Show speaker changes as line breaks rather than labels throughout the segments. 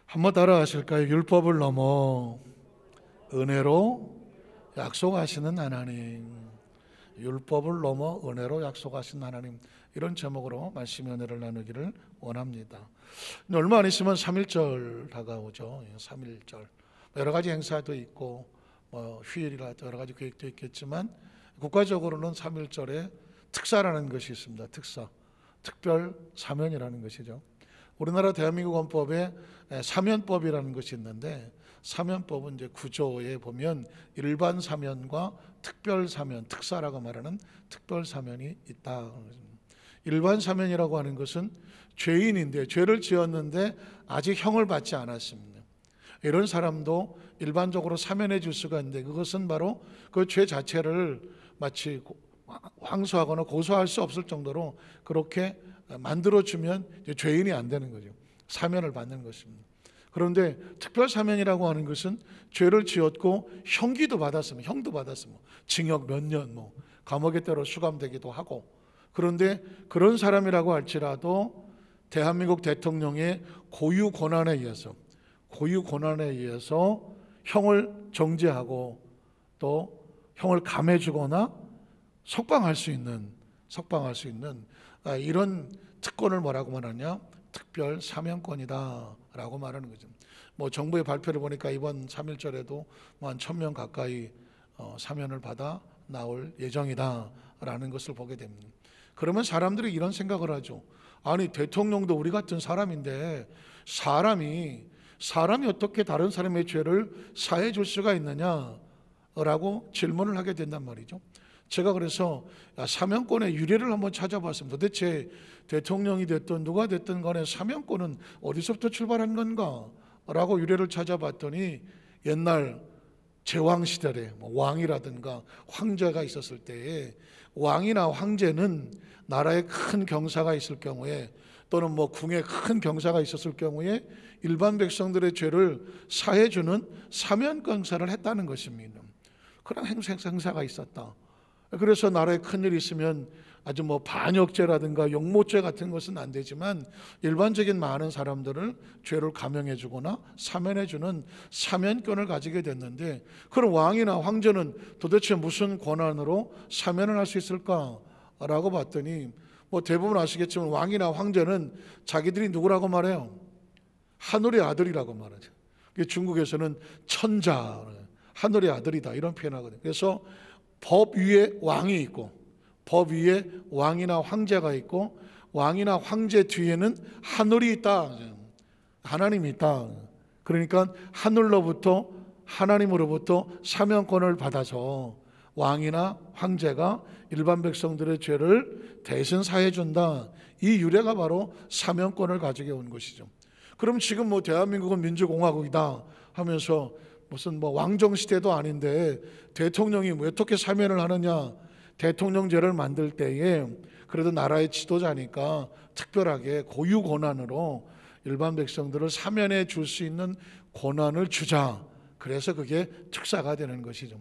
한번 따라하실까요? 율법을 넘어 은혜로 약속하시는 하나님. 율법을 넘어 은혜로 약속하신 하나님. 이런 제목으로 말씀의 은혜를 나누기를 원합니다. 얼마 안 있으면 3.1절 다가오죠. 3.1절 여러 가지 행사도 있고 휴일이라 여러 가지 계획도 있겠지만 국가적으로는 3.1절에 특사라는 것이 있습니다. 특사, 특별 사면이라는 것이죠. 우리나라 대한민국 헌법에 사면법이라는 것이 있는데, 사면법은 이제 구조에 보면 일반 사면과 특별 사면, 특사라고 말하는 특별 사면이 있다. 일반 사면이라고 하는 것은 죄인인데, 죄를 지었는데 아직 형을 받지 않았습니다. 이런 사람도 일반적으로 사면해 줄 수가 있는데, 그것은 바로 그 죄 자체를 마치 항소하거나 고소할 수 없을 정도로 그렇게 만들어주면 죄인이 안 되는 거죠. 사면을 받는 것입니다. 그런데 특별 사면이라고 하는 것은 죄를 지었고 형기도 받았으면, 형도 받았으면 징역 몇 년, 감옥에 때로 수감되기도 하고, 그런데 그런 사람이라고 할지라도 대한민국 대통령의 고유 권한에 의해서 형을 정지하고 또 형을 감해주거나 석방할 수 있는 이런 특권을 뭐라고 말하냐? 특별 사면권이다 라고 말하는 거죠. 정부의 발표를 보니까 이번 3.1절에도 한 1,000명 가까이 사면을 받아 나올 예정이다 라는 것을 보게 됩니다. 그러면 사람들이 이런 생각을 하죠. 아니, 대통령도 우리 같은 사람인데 사람이 어떻게 다른 사람의 죄를 사해 줄 수가 있느냐 라고 질문을 하게 된단 말이죠. 제가 그래서 사면권의 유래를 한번 찾아봤습니다. 도대체 대통령이 됐든 누가 됐든 간에 사면권은 어디서부터 출발한 건가 라고 유래를 찾아봤더니, 옛날 제왕시절에 왕이라든가 황제가 있었을 때에 왕이나 황제는 나라에 큰 경사가 있을 경우에, 또는 궁에 큰 경사가 있었을 경우에 일반 백성들의 죄를 사해주는 사면권사를 했다는 것입니다. 그런 행사가 있었다. 그래서 나라에 큰일이 있으면 아주 반역죄라든가 용모죄 같은 것은 안 되지만 일반적인 많은 사람들을 죄를 감형해 주거나 사면해 주는 사면권을 가지게 됐는데, 그럼 왕이나 황제는 도대체 무슨 권한으로 사면을 할 수 있을까라고 봤더니, 대부분 아시겠지만 왕이나 황제는 자기들이 누구라고 말해요? 하늘의 아들이라고 말하죠. 중국에서는 천자, 하늘의 아들이다 이런 표현하거든요. 그래서 법 위에 왕이 있고, 법 위에 왕이나 황제가 있고, 왕이나 황제 뒤에는 하늘이 있다, 하나님이 있다. 그러니까 하나님으로부터 사면권을 받아서 왕이나 황제가 일반 백성들의 죄를 대신 사해준다. 이 유래가 바로 사면권을 가지게 온 것이죠. 그럼 지금 대한민국은 민주공화국이다 하면서 무슨 왕정시대도 아닌데 대통령이 어떻게 사면을 하느냐? 대통령제를 만들 때에 그래도 나라의 지도자니까 특별하게 고유 권한으로 일반 백성들을 사면해 줄 수 있는 권한을 주자. 그래서 그게 특사가 되는 것이죠.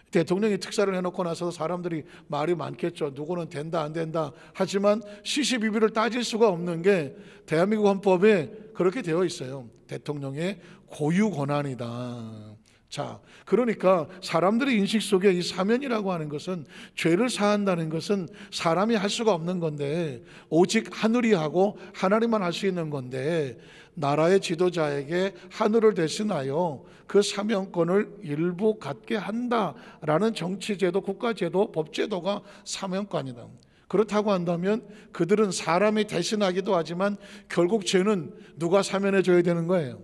대통령이 특사를 해놓고 나서 사람들이 말이 많겠죠. 누구는 된다 안 된다 하지만 시시비비를 따질 수가 없는 게 대한민국 헌법에 그렇게 되어 있어요. 대통령의 고유 권한이다. 자, 그러니까 사람들의 인식 속에 이 사면이라고 하는 것은, 죄를 사한다는 것은 사람이 할 수가 없는 건데 오직 하늘이 하고 하나님만 할 수 있는 건데, 나라의 지도자에게 하늘을 대신하여 그 사면권을 일부 갖게 한다라는 정치제도, 국가제도, 법제도가 사면권이다. 그렇다고 한다면 그들은 사람이 대신하기도 하지만 결국 죄는 누가 사면해 줘야 되는 거예요?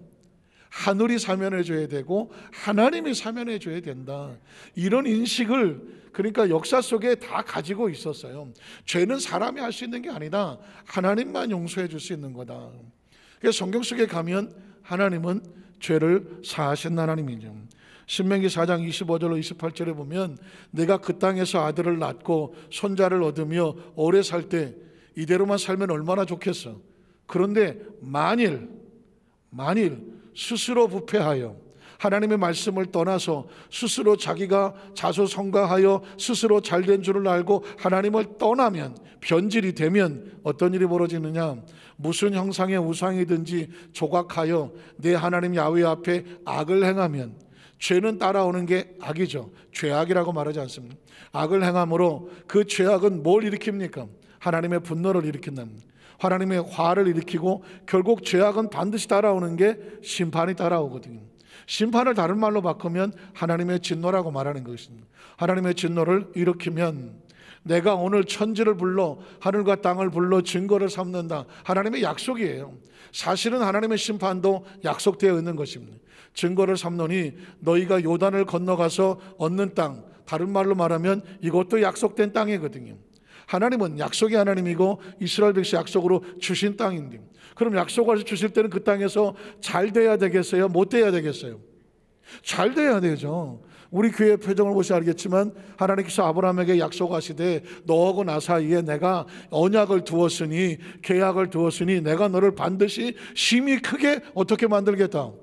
하늘이 사면해 줘야 되고 하나님이 사면해 줘야 된다. 이런 인식을 그러니까 역사 속에 다 가지고 있었어요. 죄는 사람이 할 수 있는 게 아니다. 하나님만 용서해 줄 수 있는 거다. 그래서 성경 속에 가면 하나님은 죄를 사하신 하나님이죠. 신명기 4장 25절로 28절에 보면, 내가 그 땅에서 아들을 낳고 손자를 얻으며 오래 살 때 이대로만 살면 얼마나 좋겠어. 그런데 만일 스스로 부패하여 하나님의 말씀을 떠나서 스스로 자기가 자소성가하여 스스로 잘된 줄을 알고 하나님을 떠나면, 변질이 되면 어떤 일이 벌어지느냐? 무슨 형상의 우상이든지 조각하여 내 하나님 야훼 앞에 악을 행하면, 죄는 따라오는 게 악이죠. 죄악이라고 말하지 않습니다. 악을 행함으로 그 죄악은 뭘 일으킵니까? 하나님의 분노를 일으킨다. 하나님의 화를 일으키고 결국 죄악은 반드시 따라오는 게 심판이 따라오거든요. 심판을 다른 말로 바꾸면 하나님의 진노라고 말하는 것입니다. 하나님의 진노를 일으키면 내가 오늘 천지를 불러 하늘과 땅을 불러 증거를 삼는다. 하나님의 약속이에요. 사실은 하나님의 심판도 약속되어 있는 것입니다. 증거를 삼노니 너희가 요단을 건너가서 얻는 땅, 다른 말로 말하면 이것도 약속된 땅이거든요. 하나님은 약속의 하나님이고 이스라엘 백성 약속으로 주신 땅인데, 그럼 약속을 주실 때는 그 땅에서 잘 돼야 되겠어요? 못 돼야 되겠어요? 잘 돼야 되죠. 우리 교회 표정을 보시면 알겠지만 하나님께서 아브라함에게 약속하시되 너하고 나 사이에 내가 언약을 두었으니, 계약을 두었으니 내가 너를 반드시 심히 크게 어떻게 만들겠다?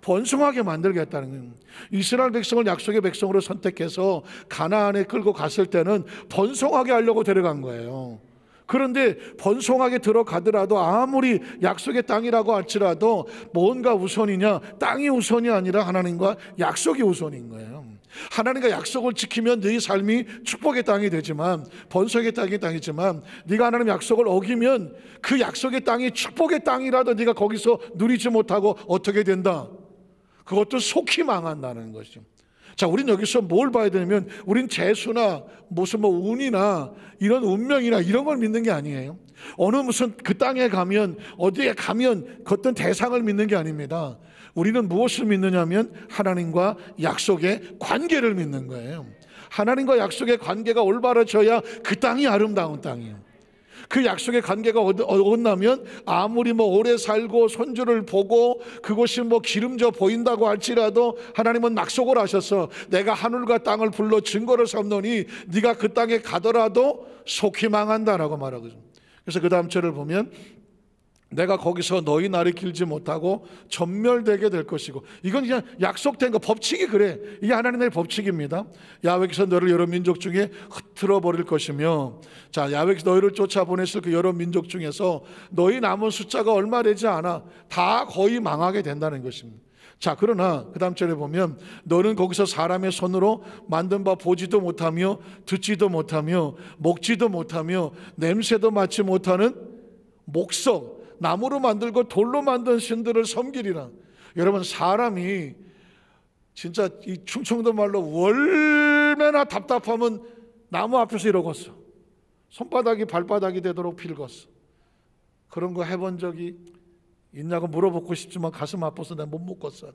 번성하게 만들겠다는 거예요. 이스라엘 백성을 약속의 백성으로 선택해서 가나안에 끌고 갔을 때는 번성하게 하려고 데려간 거예요. 그런데 번성하게 들어가더라도 아무리 약속의 땅이라고 할지라도 뭔가 우선이냐? 땅이 우선이 아니라 하나님과 약속이 우선인 거예요. 하나님과 약속을 지키면 네 삶이 축복의 땅이 되지만, 번성의 땅이지만 네가 하나님 약속을 어기면 그 약속의 땅이 축복의 땅이라도 네가 거기서 누리지 못하고 어떻게 된다? 그것도 속히 망한다는 것이죠. 자, 우린 여기서 뭘 봐야 되냐면, 우린 재수나 무슨 운이나 이런 운명이나 이런 걸 믿는 게 아니에요. 어느 무슨 그 땅에 가면, 어디에 가면 그 어떤 대상을 믿는 게 아닙니다. 우리는 무엇을 믿느냐면 하나님과 약속의 관계를 믿는 거예요. 하나님과 약속의 관계가 올바라져야 그 땅이 아름다운 땅이에요. 그 약속의 관계가 어긋나면 아무리 오래 살고 손주를 보고 그곳이 기름져 보인다고 할지라도 하나님은 약속을 하셔서 내가 하늘과 땅을 불러 증거를 삼노니 네가 그 땅에 가더라도 속히 망한다라고 말하거든요. 그래서 그 다음 절을 보면 내가 거기서 너희 날이 길지 못하고 전멸되게 될 것이고, 이건 그냥 약속된 거, 법칙이 그래. 이게 하나님의 법칙입니다. 야훼께서 너를 여러 민족 중에 흩트러 버릴 것이며, 자, 야훼께서 너희를 쫓아보냈을 그 여러 민족 중에서 너희 남은 숫자가 얼마 되지 않아 다 거의 망하게 된다는 것입니다. 자, 그러나 그 다음 절에 보면 너는 거기서 사람의 손으로 만든 바 보지도 못하며 듣지도 못하며 먹지도 못하며 냄새도 맡지 못하는 목석, 나무로 만들고 돌로 만든 신들을 섬기리라. 여러분, 사람이 진짜 이 충청도 말로 얼마나 답답하면 나무 앞에서 이러겠어. 손바닥이 발바닥이 되도록 빌겠어. 그런 거 해본 적이 있냐고 물어보고 싶지만 가슴 아파서 내가 못 묻겠어.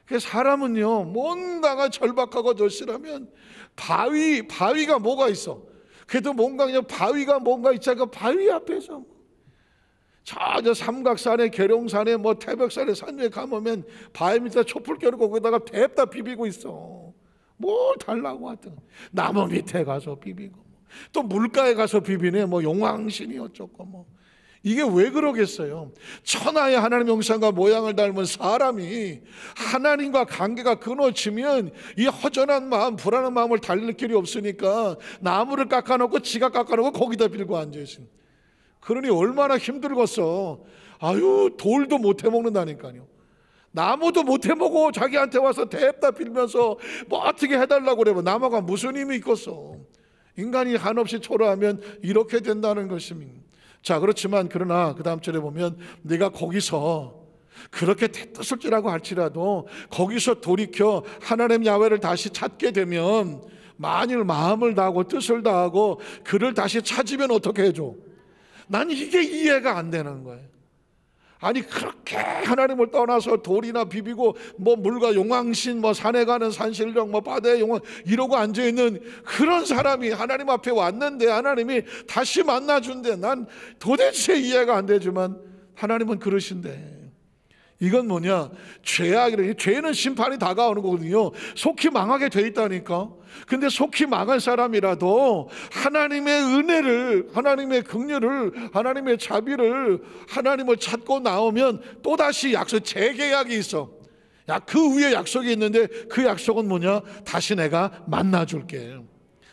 그래서 사람은요, 뭔가가 절박하고 절실하면 바위가 뭐가 있어. 그래도 뭔가 그냥 바위가 뭔가 있잖아. 그 바위 앞에서 저 삼각산에, 계룡산에, 태백산에, 산 위에 가보면 바위 밑에 촛불 켜놓고 거기다가 냅다 비비고 있어. 뭘 달라고 하여튼 나무 밑에 가서 비비고, 또 물가에 가서 비비네. 용왕신이 어쩌고 이게 왜 그러겠어요? 천하의 하나님 형상과 모양을 닮은 사람이 하나님과 관계가 끊어지면 이 허전한 마음, 불안한 마음을 달랠 길이 없으니까 나무를 깎아놓고 지가 깎아놓고 거기다 빌고 앉아있습니다. 그러니 얼마나 힘들겠어. 아유, 돌도 못 해먹는다니까요. 나무도 못 해먹어. 자기한테 와서 냅다 빌면서 어떻게 해달라고 그러면 나무가 무슨 힘이 있겠어. 인간이 한없이 초라하면 이렇게 된다는 것입니다. 자, 그렇지만 그러나 그 다음 절에 보면 네가 거기서 그렇게 뜻을 찌라고 할지라도 거기서 돌이켜 하나님 야훼를 다시 찾게 되면, 만일 마음을 다하고 뜻을 다하고 그를 다시 찾으면 어떻게 해줘? 난 이게 이해가 안 되는 거예요. 아니, 그렇게 하나님을 떠나서 돌이나 비비고 물과 용왕신, 산에 가는 산신령, 바다의 용왕 이러고 앉아있는 그런 사람이 하나님 앞에 왔는데 하나님이 다시 만나준대. 난 도대체 이해가 안 되지만 하나님은 그러신대. 이건 뭐냐? 죄악이래. 죄는 심판이 다가오는 거거든요. 속히 망하게 돼 있다니까. 근데 속히 망할 사람이라도 하나님의 은혜를, 하나님의 긍휼을, 하나님의 자비를, 하나님을 찾고 나오면 또다시 약속, 재계약이 있어. 그 위에 약속이 있는데 그 약속은 뭐냐? 다시 내가 만나줄게.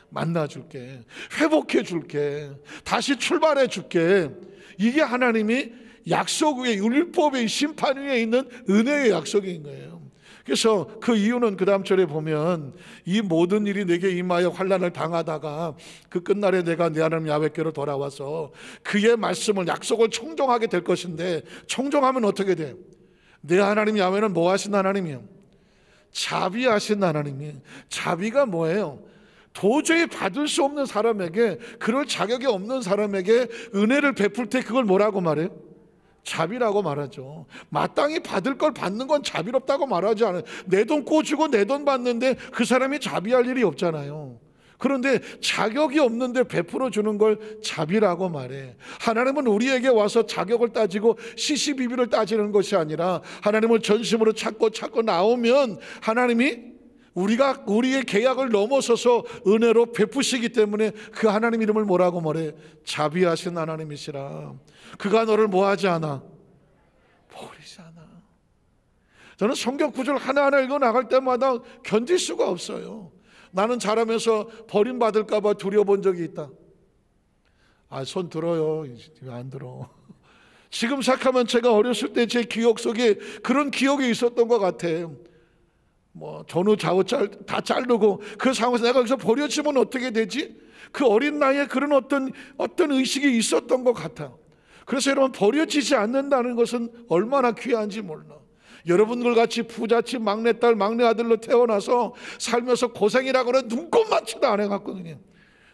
만나줄게. 회복해줄게. 다시 출발해줄게. 이게 하나님이 약속 위에, 율법의 심판 위에 있는 은혜의 약속인 거예요. 그래서 그 이유는 그 다음 절에 보면 이 모든 일이 내게 임하여 환난을 당하다가 그 끝날에 내가 내 하나님 야훼께로 돌아와서 그의 말씀을, 약속을 청종하게 될 것인데, 청종하면 어떻게 돼요? 내 하나님 야훼는 뭐 하신 하나님이요? 자비하신 하나님이에요. 자비가 뭐예요? 도저히 받을 수 없는 사람에게, 그럴 자격이 없는 사람에게 은혜를 베풀 때 그걸 뭐라고 말해요? 자비라고 말하죠. 마땅히 받을 걸 받는 건 자비롭다고 말하지 않아요. 내 돈 꿔주고 내 돈 받는데 그 사람이 자비할 일이 없잖아요. 그런데 자격이 없는데 베풀어 주는 걸 자비라고 말해. 하나님은 우리에게 와서 자격을 따지고 시시비비를 따지는 것이 아니라 하나님을 전심으로 찾고 나오면 하나님이 우리의 계약을 넘어서서 은혜로 베푸시기 때문에 그 하나님 이름을 뭐라고 말해? 자비하신 하나님이시라. 그가 너를 뭐하지 않아? 버리지 않아. 저는 성경 구절 하나하나 읽어 나갈 때마다 견딜 수가 없어요. 나는 자라면서 버림받을까 봐 두려워본 적이 있다. 손 들어요. 왜 안 들어? 지금 생각하면 제가 어렸을 때 제 기억 속에 그런 기억이 있었던 것 같아요. 전후 좌우 다 자르고 그 상황에서 내가 여기서 버려지면 어떻게 되지? 그 어린 나이에 그런 어떤 의식이 있었던 것 같아. 그래서 여러분, 버려지지 않는다는 것은 얼마나 귀한지 몰라. 여러분들 같이 부잣집 막내딸 막내아들로 태어나서 살면서 고생이라고는 눈꼽만치도 안 해갔거든요.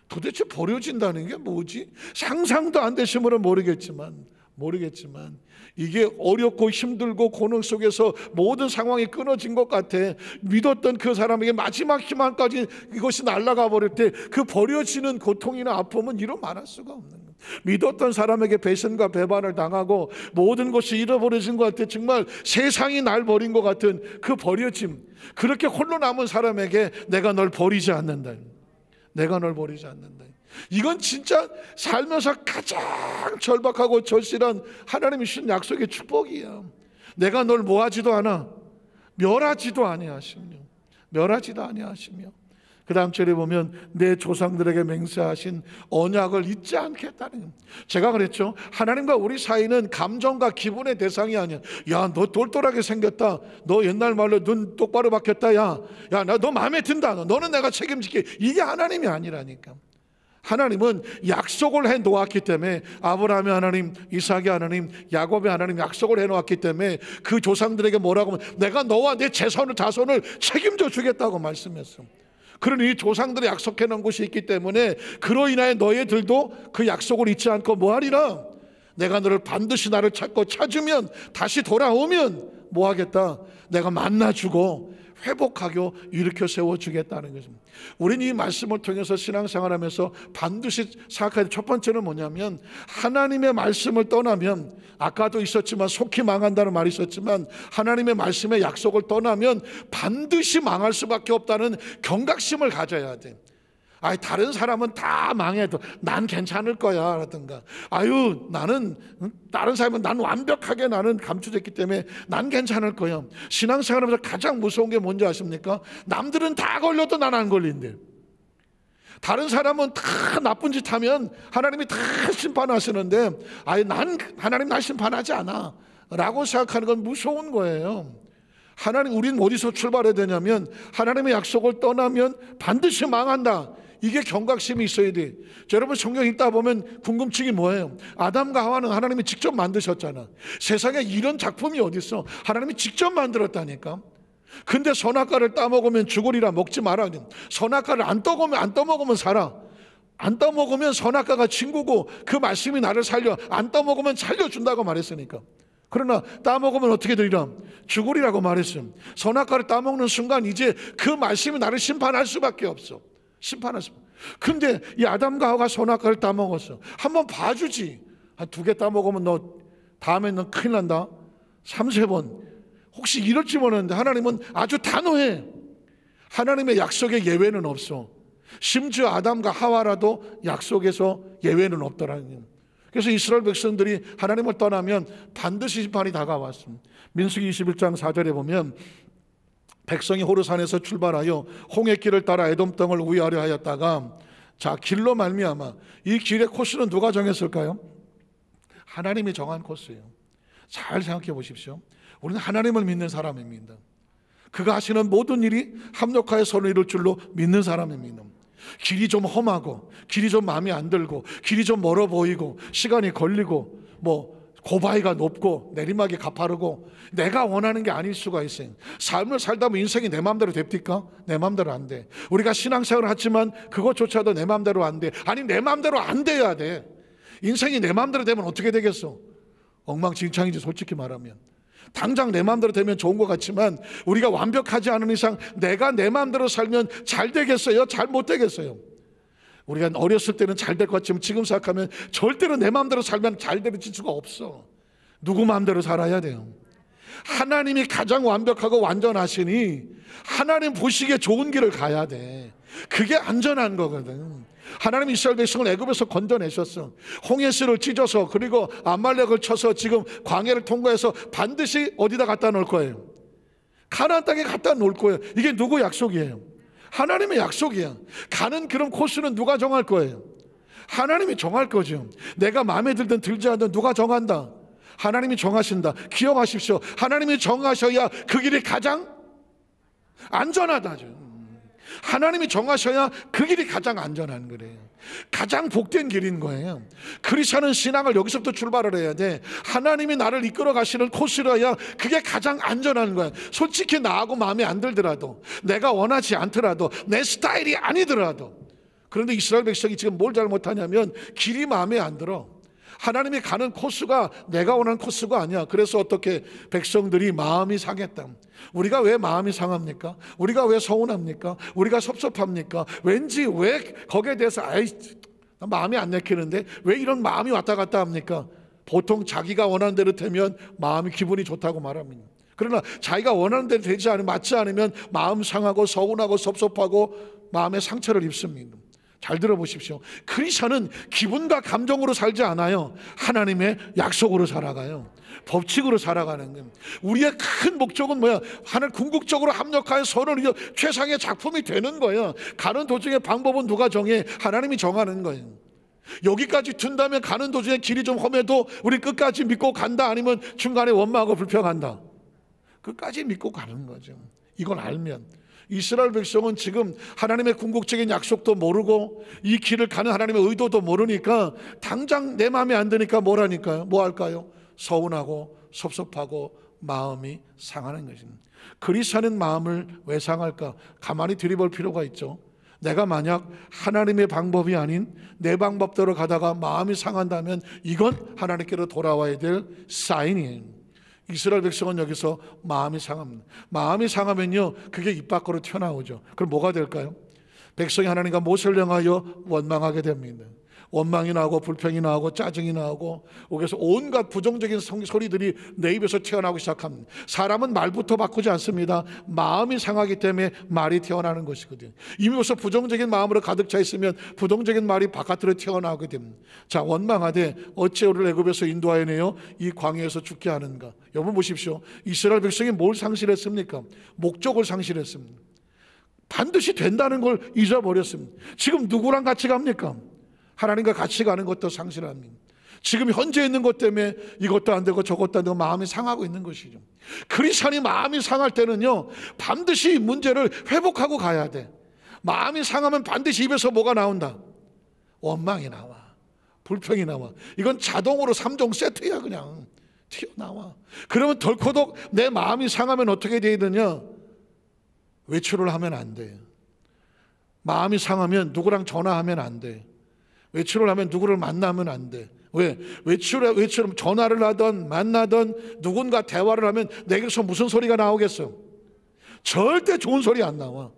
도대체 버려진다는 게 뭐지? 상상도 안 되시면 모르겠지만 이게 어렵고 힘들고 고능 속에서 모든 상황이 끊어진 것 같아. 믿었던 그 사람에게 마지막 희망까지 이것이 날아가 버릴 때 그 버려지는 고통이나 아픔은 이루 말할 수가 없는 거예요. 믿었던 사람에게 배신과 배반을 당하고 모든 것이 잃어버려진 것 같아. 정말 세상이 날 버린 것 같은 그 버려짐, 그렇게 홀로 남은 사람에게 내가 널 버리지 않는다. 내가 널 버리지 않는다. 이건 진짜 살면서 가장 절박하고 절실한 하나님이 주신 약속의 축복이야. 내가 널 뭐하지도 않아? 멸하지도 아니하시며. 그 다음 절에 보면 내 조상들에게 맹세하신 언약을 잊지 않겠다는 거예요. 제가 그랬죠. 하나님과 우리 사이는 감정과 기분의 대상이 아니야. 야, 너 똘똘하게 생겼다. 너 옛날 말로 눈 똑바로 박혔다. 야, 나 너 마음에 든다. 너는 내가 책임질게. 이게 하나님이 아니라니까. 하나님은 약속을 해 놓았기 때문에, 아브라함의 하나님, 이삭의 하나님, 야곱의 하나님 약속을 해 놓았기 때문에 그 조상들에게 뭐라고 하면 내가 너와 내 자손을 책임져 주겠다고 말씀했어. 그러니 이 조상들이 약속해 놓은 것이 있기 때문에 그로 인하여 너희들도 그 약속을 잊지 않고 뭐하리라? 내가 너를 반드시 나를 찾고 찾으면, 다시 돌아오면 뭐하겠다? 내가 만나주고 회복하고 일으켜 세워주겠다는 것입니다. 우리는 이 말씀을 통해서 신앙생활하면서 반드시 생각해야 될 첫 번째는 뭐냐면, 하나님의 말씀을 떠나면, 아까도 있었지만 속히 망한다는 말이 있었지만, 하나님의 말씀의 약속을 떠나면 반드시 망할 수밖에 없다는 경각심을 가져야 돼. 다른 사람은 다 망해도 난 괜찮을 거야 라든가, 나는 다른 사람은 난 완벽하게 나는 감추졌기 때문에 난 괜찮을 거야. 신앙생활하면서 가장 무서운 게 뭔지 아십니까? 남들은 다 걸려도 난 안 걸린대. 다른 사람은 다 나쁜 짓 하면 하나님이 다 심판하시는데 하나님 날 심판하지 않아 라고 생각하는 건 무서운 거예요. 우리는 어디서 출발해야 되냐면, 하나님의 약속을 떠나면 반드시 망한다. 이게 경각심이 있어야 돼. 여러분, 성경 읽다 보면 궁금증이 뭐예요? 아담과 하와는 하나님이 직접 만드셨잖아. 세상에 이런 작품이 어디 있어? 하나님이 직접 만들었다니까. 근데 선악과를 따먹으면 죽으리라, 먹지 마라. 선악과를 안 떠먹으면 살아. 안 떠먹으면 선악과가 친구고 그 말씀이 나를 살려. 안 떠먹으면 살려준다고 말했으니까. 그러나 따먹으면 어떻게 되리라? 죽으리라고 말했어요. 선악과를 따먹는 순간 이제 그 말씀이 나를 심판할 수밖에 없어. 근데 이 아담과 하와가 선악과를 따먹었어. 한번 봐주지. 한 2개 따먹으면 너 다음엔 넌 큰일 난다. 3-4번 혹시 이럴지 모르는데, 하나님은 아주 단호해. 하나님의 약속에 예외는 없어. 심지어 아담과 하와라도 약속에서 예외는 없더라는 거예요. 그래서 이스라엘 백성들이 하나님을 떠나면 반드시 심판이 다가왔습니다. 민수기 21장 4절에 보면 백성이 호르산에서 출발하여 홍해길을 따라 에돔 땅을 우회하려 하였다가, 자, 길로 말미암아 이 길의 코스는 누가 정했을까요? 하나님이 정한 코스예요. 잘 생각해 보십시오. 우리는 하나님을 믿는 사람입니다. 그가 하시는 모든 일이 합력하여 선을 이룰 줄로 믿는 사람입니다. 길이 좀 험하고, 길이 좀 마음에 안 들고, 길이 좀 멀어 보이고, 시간이 걸리고, 고바위가 높고 내리막이 가파르고 내가 원하는 게 아닐 수가 있어요. 삶을 살다 보면 인생이 내 마음대로 됩니까? 내 마음대로 안 돼. 우리가 신앙생활을 하지만 그것조차도 내 마음대로 안 돼. 아니, 내 마음대로 안 돼야 돼. 인생이 내 마음대로 되면 어떻게 되겠어? 엉망진창이지, 솔직히 말하면. 당장 내 마음대로 되면 좋은 것 같지만 우리가 완벽하지 않은 이상 내가 내 마음대로 살면 잘 되겠어요? 잘 못 되겠어요? 우리가 어렸을 때는 잘 될 것 같지만 지금 생각하면 절대로 내 마음대로 살면 잘 될 수가 없어. 누구 마음대로 살아야 돼요. 하나님이 가장 완벽하고 완전하시니 하나님 보시기에 좋은 길을 가야 돼. 그게 안전한 거거든. 하나님 이스라엘 백성을 애굽에서 건져내셨어. 홍해수를 찢어서, 그리고 아말렉을 쳐서 지금 광야를 통과해서 반드시 어디다 갖다 놓을 거예요? 가나안 땅에 갖다 놓을 거예요. 이게 누구 약속이에요? 하나님의 약속이야. 가는 그런 코스는 누가 정할 거예요? 하나님이 정할 거죠. 내가 마음에 들든 들지 않든 누가 정한다? 하나님이 정하신다. 기억하십시오. 하나님이 정하셔야 그 길이 가장 안전하다죠. 하나님이 정하셔야 그 길이 가장 안전한 거래요. 가장 복된 길인 거예요. 크리스천은 신앙을 여기서부터 출발을 해야 돼. 하나님이 나를 이끌어 가시는 코스라야 그게 가장 안전한 거야. 솔직히 나하고 마음에 안 들더라도, 내가 원하지 않더라도, 내 스타일이 아니더라도. 그런데 이스라엘 백성이 지금 뭘 잘못하냐면 길이 마음에 안 들어. 하나님이 가는 코스가 내가 원하는 코스가 아니야. 그래서 어떻게 백성들이 마음이 상했다. 우리가 왜 마음이 상합니까? 우리가 왜 서운합니까? 우리가 섭섭합니까? 왠지 왜 거기에 대해서 마음이 안 내키는데 왜 이런 마음이 왔다 갔다 합니까? 보통 자기가 원하는 대로 되면 마음이 기분이 좋다고 말합니다. 그러나 자기가 원하는 대로 되지 않으면, 맞지 않으면 마음 상하고 서운하고 섭섭하고 마음에 상처를 입습니다. 잘 들어보십시오. 크리스천은 기분과 감정으로 살지 않아요. 하나님의 약속으로 살아가요. 법칙으로 살아가는 거예요. 우리의 큰 목적은 뭐야? 하나님 궁극적으로 합력하여 선을 이겨 최상의 작품이 되는 거예요. 가는 도중에 방법은 누가 정해? 하나님이 정하는 거예요. 여기까지 둔다면 가는 도중에 길이 좀 험해도 우리 끝까지 믿고 간다, 아니면 중간에 원망하고 불평한다. 끝까지 믿고 가는 거죠. 이걸 알면. 이스라엘 백성은 지금 하나님의 궁극적인 약속도 모르고 이 길을 가는 하나님의 의도도 모르니까 당장 내 마음에 안 드니까 뭐 할까요? 서운하고 섭섭하고 마음이 상하는 것입니다. 그리스도는 마음을 왜 상할까? 가만히 들여볼 필요가 있죠. 내가 만약 하나님의 방법이 아닌 내 방법대로 가다가 마음이 상한다면 이건 하나님께로 돌아와야 될 사인이에요. 이스라엘 백성은 여기서 마음이 상합니다. 마음이 상하면요, 그게 입 밖으로 튀어나오죠. 그럼 뭐가 될까요? 백성이 하나님과 못을 향하여 원망하게 됩니다. 원망이 나오고 불평이 나오고 짜증이 나오고, 그래서 온갖 부정적인 소리들이 내 입에서 튀어나오기 시작합니다. 사람은 말부터 바꾸지 않습니다. 마음이 상하기 때문에 말이 튀어나오는 것이거든요. 이미 벌써 부정적인 마음으로 가득 차 있으면 부정적인 말이 바깥으로 튀어나오게 됩니다. 자, 원망하되 어찌 우리를 애굽에서 인도하여 내어 이 광야에서 죽게 하는가. 여러분 보십시오. 이스라엘 백성이 뭘 상실했습니까? 목적을 상실했습니다. 반드시 된다는 걸 잊어버렸습니다. 지금 누구랑 같이 갑니까? 하나님과 같이 가는 것도 상실합니다. 지금 현재 있는 것 때문에 이것도 안 되고 저것도 안 되고 마음이 상하고 있는 것이죠. 크리스천이 마음이 상할 때는요, 반드시 문제를 회복하고 가야 돼. 마음이 상하면 반드시 입에서 뭐가 나온다? 원망이 나와, 불평이 나와. 이건 자동으로 3종 세트야. 그냥 튀어나와. 그러면 덜커덕 내 마음이 상하면 어떻게 돼야 되냐? 외출을 하면 안 돼. 마음이 상하면 누구랑 전화하면 안 돼. 외출을 하면 누구를 만나면 안 돼. 왜? 외출하면 전화를 하든 만나든 누군가 대화를 하면 내게서 무슨 소리가 나오겠어? 절대 좋은 소리 안 나와.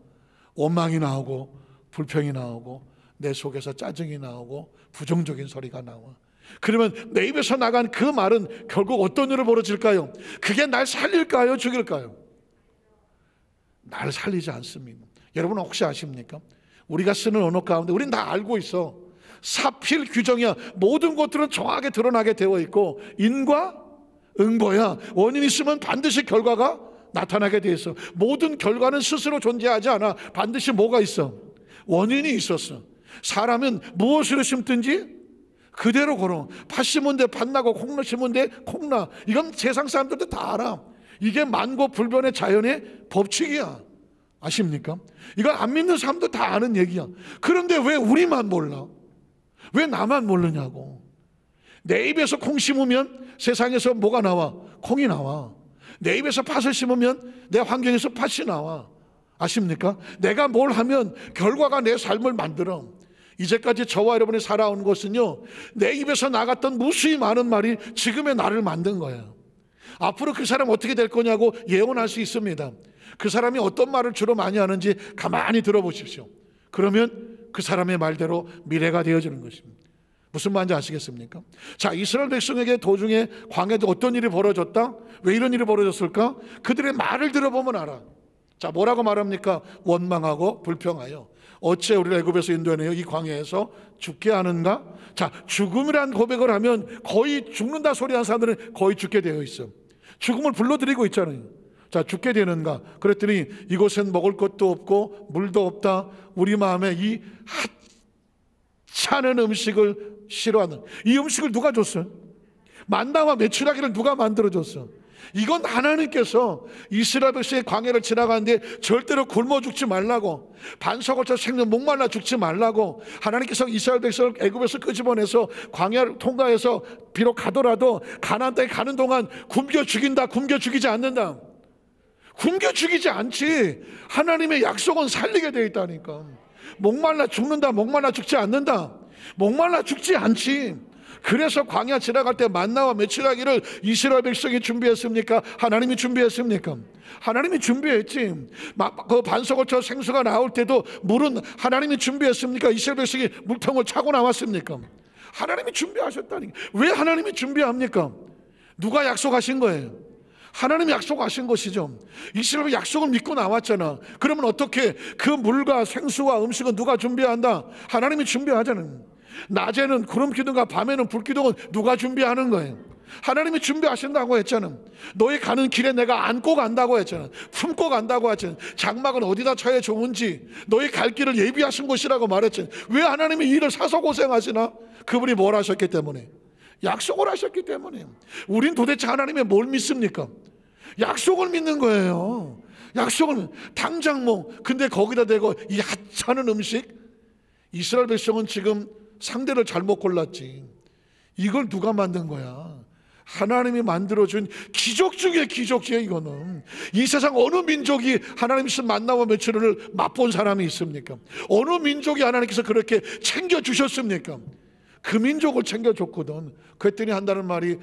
원망이 나오고 불평이 나오고 내 속에서 짜증이 나오고 부정적인 소리가 나와. 그러면 내 입에서 나간 그 말은 결국 어떤 일을 벌어질까요? 그게 날 살릴까요? 죽일까요? 날 살리지 않습니다. 여러분 혹시 아십니까? 우리가 쓰는 언어 가운데 우린 다 알고 있어. 사필 규정이야. 모든 것들은 정확하게 드러나게 되어 있고 인과 응보야. 원인이 있으면 반드시 결과가 나타나게 돼 있어. 모든 결과는 스스로 존재하지 않아. 반드시 뭐가 있어? 원인이 있었어. 사람은 무엇으로 심든지 그대로 걸어. 팥 심은 데 팥 나고 콩 심은 데 콩 나. 이건 세상 사람들도 다 알아. 이게 만고불변의 자연의 법칙이야. 아십니까? 이거 안 믿는 사람도 다 아는 얘기야. 그런데 왜 우리만 몰라? 왜 나만 모르냐고. 내 입에서 콩 심으면 세상에서 뭐가 나와? 콩이 나와. 내 입에서 팥을 심으면 내 환경에서 팥이 나와. 아십니까? 내가 뭘 하면 결과가 내 삶을 만들어. 이제까지 저와 여러분이 살아온 것은요, 내 입에서 나갔던 무수히 많은 말이 지금의 나를 만든 거예요. 앞으로 그 사람 어떻게 될 거냐고 예언할 수 있습니다. 그 사람이 어떤 말을 주로 많이 하는지 가만히 들어보십시오. 그러면 그 사람의 말대로 미래가 되어지는 것입니다. 무슨 말인지 아시겠습니까? 자, 이스라엘 백성에게 도중에 광야에도 어떤 일이 벌어졌다? 왜 이런 일이 벌어졌을까? 그들의 말을 들어보면 알아. 자, 뭐라고 말합니까? 원망하고 불평하여 어째 우리를 애굽에서 인도해내어 이 광야에서 죽게 하는가? 자, 죽음이란 고백을 하면 거의 죽는다 소리하는 사람들은 거의 죽게 되어 있어. 죽음을 불러들이고 있잖아요. 자, 죽게 되는가? 그랬더니 이곳엔 먹을 것도 없고 물도 없다. 우리 마음에 이 하찮은 음식을 싫어하는, 이 음식을 누가 줬어? 만나와 메추라기를 누가 만들어줬어? 이건 하나님께서 이스라엘 백성의 광야를 지나가는데 절대로 굶어 죽지 말라고, 반석을쳐 생명 목말라 죽지 말라고 하나님께서 이스라엘 백성을 애굽에서 끄집어내서 광야를 통과해서 비록 가더라도 가나안 땅에 가는 동안 굶겨 죽인다, 굶겨 죽이지 않는다. 굶겨 죽이지 않지. 하나님의 약속은 살리게 되어 있다니까. 목말라 죽는다, 목말라 죽지 않는다. 목말라 죽지 않지. 그래서 광야 지나갈 때 만나와 메추라기를 이스라엘 백성이 준비했습니까? 하나님이 준비했습니까? 하나님이 준비했지. 그 반석을 쳐 생수가 나올 때도 물은 하나님이 준비했습니까? 이스라엘 백성이 물통을 차고 나왔습니까? 하나님이 준비하셨다니까. 왜 하나님이 준비합니까? 누가 약속하신 거예요? 하나님이 약속하신 것이죠. 이스라엘 약속을 믿고 나왔잖아. 그러면 어떻게 그 물과 생수와 음식은 누가 준비한다? 하나님이 준비하잖아요. 낮에는 구름 기둥과 밤에는 불 기둥은 누가 준비하는 거예요? 하나님이 준비하신다고 했잖아. 너희 가는 길에 내가 안고 간다고 했잖아. 품고 간다고 했잖아. 장막은 어디다 쳐야 좋은지 너희 갈 길을 예비하신 것이라고 말했잖아. 왜 하나님이 일을 사서 고생하시나? 그분이 뭘 하셨기 때문에, 약속을 하셨기 때문에. 우린 도대체 하나님의 뭘 믿습니까? 약속을 믿는 거예요. 약속을. 당장 뭐 근데 거기다 대고 이 하찮은 음식. 이스라엘 백성은 지금 상대를 잘못 골랐지. 이걸 누가 만든 거야? 하나님이 만들어준 기적 중에 기적이에요. 이거는 이 세상 어느 민족이 하나님께서 만나와 메추라기를 맛본 사람이 있습니까? 어느 민족이 하나님께서 그렇게 챙겨주셨습니까? 그 민족을 챙겨줬거든. 그랬더니 한다는 말이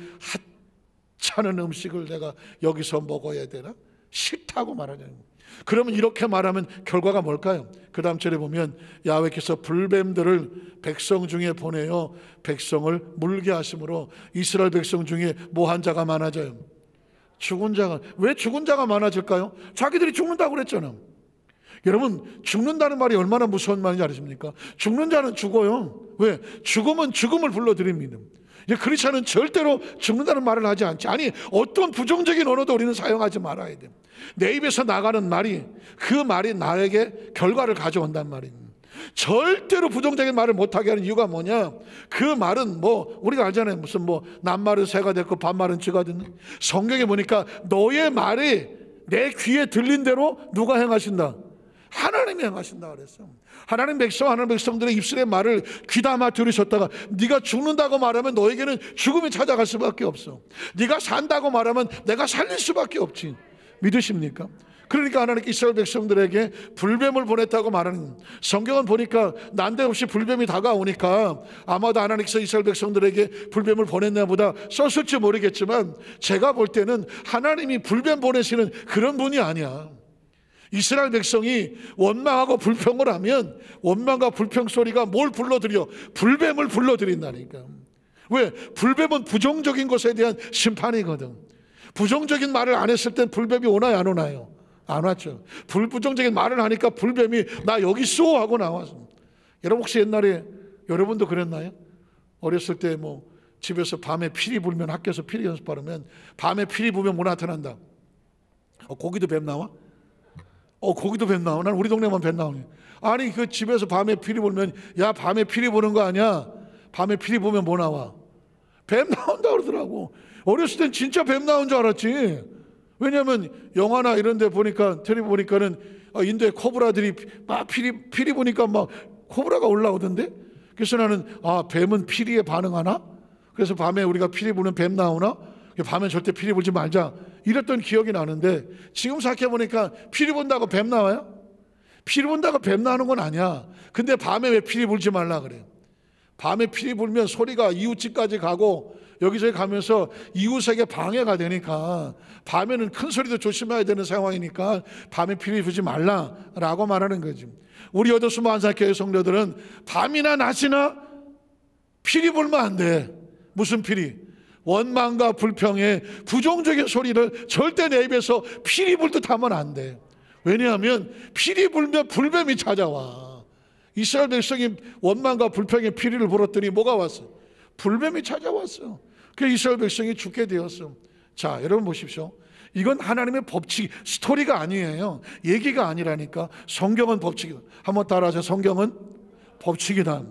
하찮은 음식을 내가 여기서 먹어야 되나? 싫다고 말하잖아요. 그러면 이렇게 말하면 결과가 뭘까요? 그 다음 절에 보면 야훼께서 불뱀들을 백성 중에 보내어 백성을 물게 하심으로 이스라엘 백성 중에 뭐한 자가 많아져요? 죽은 자가. 왜 죽은 자가 많아질까요? 자기들이 죽는다고 그랬잖아. 여러분, 죽는다는 말이 얼마나 무서운 말인지 아십니까? 죽는 자는 죽어요. 왜? 죽음은 죽음을 불러들입니다. 크리스찬은 절대로 죽는다는 말을 하지 않지. 아니, 어떤 부정적인 언어도 우리는 사용하지 말아야 돼. 내 입에서 나가는 말이, 그 말이 나에게 결과를 가져온단 말입니다. 절대로 부정적인 말을 못하게 하는 이유가 뭐냐? 그 말은 뭐 우리가 알잖아요. 무슨 뭐 낱말은 새가 됐고 반말은 쥐가 됐는. 성경에 보니까 너의 말이 내 귀에 들린 대로 누가 행하신다? 하나님이 행하신다 그랬어. 하나님 백성들의 입술의 말을 귀담아 들으셨다가 네가 죽는다고 말하면 너에게는 죽음이 찾아갈 수밖에 없어. 네가 산다고 말하면 내가 살릴 수밖에 없지. 믿으십니까? 그러니까 하나님께 이스라엘 백성들에게 불뱀을 보냈다고 말하는, 성경은 보니까 난데없이 불뱀이 다가오니까 아마도 하나님께서 이스라엘 백성들에게 불뱀을 보냈나 보다 썼을지 모르겠지만, 제가 볼 때는 하나님이 불뱀 보내시는 그런 분이 아니야. 이스라엘 백성이 원망하고 불평을 하면 원망과 불평 소리가 뭘 불러들여? 불뱀을 불러들인다니까. 왜? 불뱀은 부정적인 것에 대한 심판이거든. 부정적인 말을 안 했을 땐 불뱀이 오나요, 안 오나요? 안 왔죠. 부정적인 말을 하니까 불뱀이 나 여기 쏘 하고 나와서. 여러분 혹시 옛날에 여러분도 그랬나요? 어렸을 때 뭐 집에서 밤에 피리 불면, 학교에서 피리 연습하면 밤에 피리 불면 뭐 나타난다? 고기도 뱀 나와? 고기도 뱀 나와? 난 우리 동네만 뱀 나오네. 아니 그 집에서 밤에 피리 불면, 야 밤에 피리 부는 거 아니야? 밤에 피리 부면 뭐 나와? 뱀 나온다 그러더라고. 어렸을 땐 진짜 뱀 나온 줄 알았지. 왜냐하면 영화나 이런 데 보니까, 텔레비 보니까는 인도의 코브라들이 막 피리 보니까 막 코브라가 올라오던데. 그래서 나는 뱀은 피리에 반응하나? 그래서 밤에 우리가 피리 부는 뱀 나오나? 밤에 절대 피리 불지 말자 이랬던 기억이 나는데, 지금 생각해 보니까 피리 본다고 뱀 나와요? 피리 본다고 뱀 나오는 건 아니야. 근데 밤에 왜 피리 불지 말라 그래? 밤에 피리 불면 소리가 이웃집까지 가고 여기저기 가면서 이웃에게 방해가 되니까, 밤에는 큰 소리도 조심해야 되는 상황이니까 밤에 피리 불지 말라라고 말하는 거지. 우리 여도수 만사교회 성도들은 밤이나 낮이나 피리 불면 안 돼. 무슨 피리? 원망과 불평의 부정적인 소리를 절대 내 입에서 피리 불듯 하면 안 돼. 왜냐하면 피리 불면 불뱀이 찾아와. 이스라엘 백성이 원망과 불평의 피리를 불었더니 뭐가 왔어? 불뱀이 찾아왔어. 그래서 이스라엘 백성이 죽게 되었어. 자, 여러분 보십시오. 이건 하나님의 법칙, 스토리가 아니에요. 얘기가 아니라니까. 성경은 법칙이다. 한번 따라하세요. 성경은 법칙이다.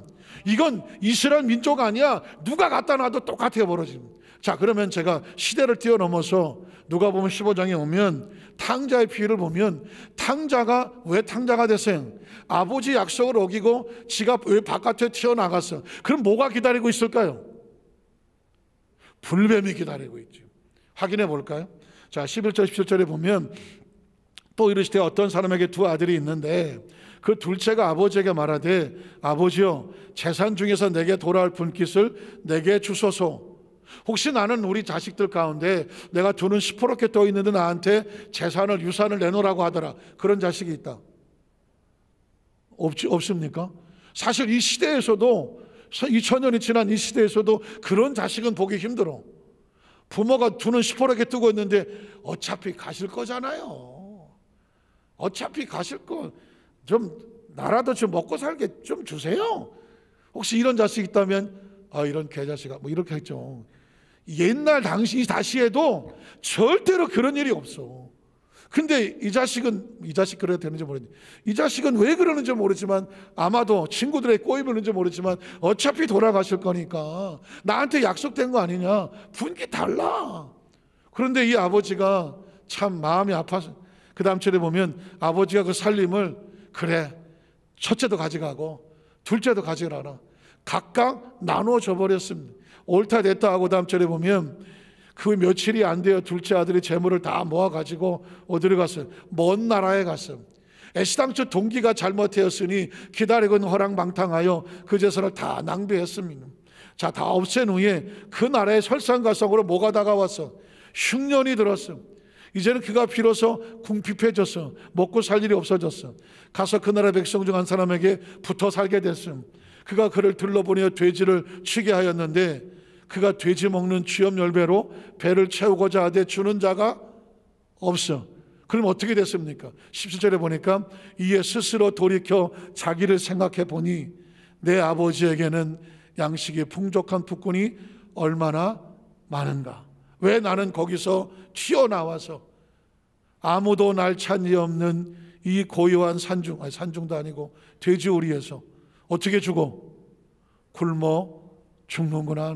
이건 이스라엘 민족 아니야. 누가 갖다 놔도 똑같아 벌어집니다. 자, 그러면 제가 시대를 뛰어넘어서 누가복음 15장에 오면 탕자의 비유를 보면, 탕자가 왜 탕자가 됐어요? 아버지 약속을 어기고 지가 왜 바깥에 튀어나갔어? 그럼 뭐가 기다리고 있을까요? 불뱀이 기다리고 있죠. 확인해 볼까요? 자, 11절 17절에 보면 또 이르시되 어떤 사람에게 두 아들이 있는데 그 둘째가 아버지에게 말하되 아버지여 재산 중에서 내게 돌아올 분깃을 내게 주소서. 혹시 나는 우리 자식들 가운데 내가 두는 시퍼렇게 떠 있는데 나한테 재산을, 유산을 내놓으라고 하더라. 그런 자식이 있다. 없습니까? 사실 이 시대에서도, 2000년이 지난 이 시대에서도 그런 자식은 보기 힘들어. 부모가 두는 시퍼렇게 뜨고 있는데 어차피 가실 거잖아요. 어차피 가실 거, 좀 나라도 좀 먹고 살게 좀 주세요. 혹시 이런 자식 있다면 이런 개자식아 뭐 이렇게 했죠. 옛날 당시 다시 해도 절대로 그런 일이 없어. 근데 이 자식 그래도 되는지 모르겠는데, 이 자식은 왜 그러는지 모르지만, 아마도 친구들의 꼬임을 하는지 모르지만 어차피 돌아가실 거니까 나한테 약속된 거 아니냐, 분기 달라. 그런데 이 아버지가 참 마음이 아파서, 그 다음 절에 보면 아버지가 그 살림을, 그래 첫째도 가져가고 둘째도 가져가라, 각각 나누어 줘버렸습니다. 옳다 됐다 하고 다음 절에 보면 그 며칠이 안 되어 둘째 아들이 재물을 다 모아가지고 어디로 갔어요? 먼 나라에 갔어요. 애시당초 동기가 잘못되었으니 기다리고 있는 허랑방탕하여 그 재산을 다 낭비했습니다. 자, 다 없앤 후에 그 나라의 설상가성으로 뭐가 다가왔어? 흉년이 들었어. 이제는 그가 비로소 궁핍해졌어. 먹고 살 일이 없어졌어. 가서 그 나라 백성 중 한 사람에게 붙어 살게 됐음. 그가 그를 들러보내어 돼지를 치게 하였는데 그가 돼지 먹는 취업 열배로 배를 채우고자 하되 주는 자가 없어. 그럼 어떻게 됐습니까? 17절에 보니까 이에 스스로 돌이켜 자기를 생각해 보니 내 아버지에게는 양식이 풍족한 북군이 얼마나 많은가. 왜 나는 거기서 튀어나와서 아무도 날 찾니 없는 이 고요한 산중도 아니고 돼지우리에서 어떻게 죽어? 굶어 죽는구나.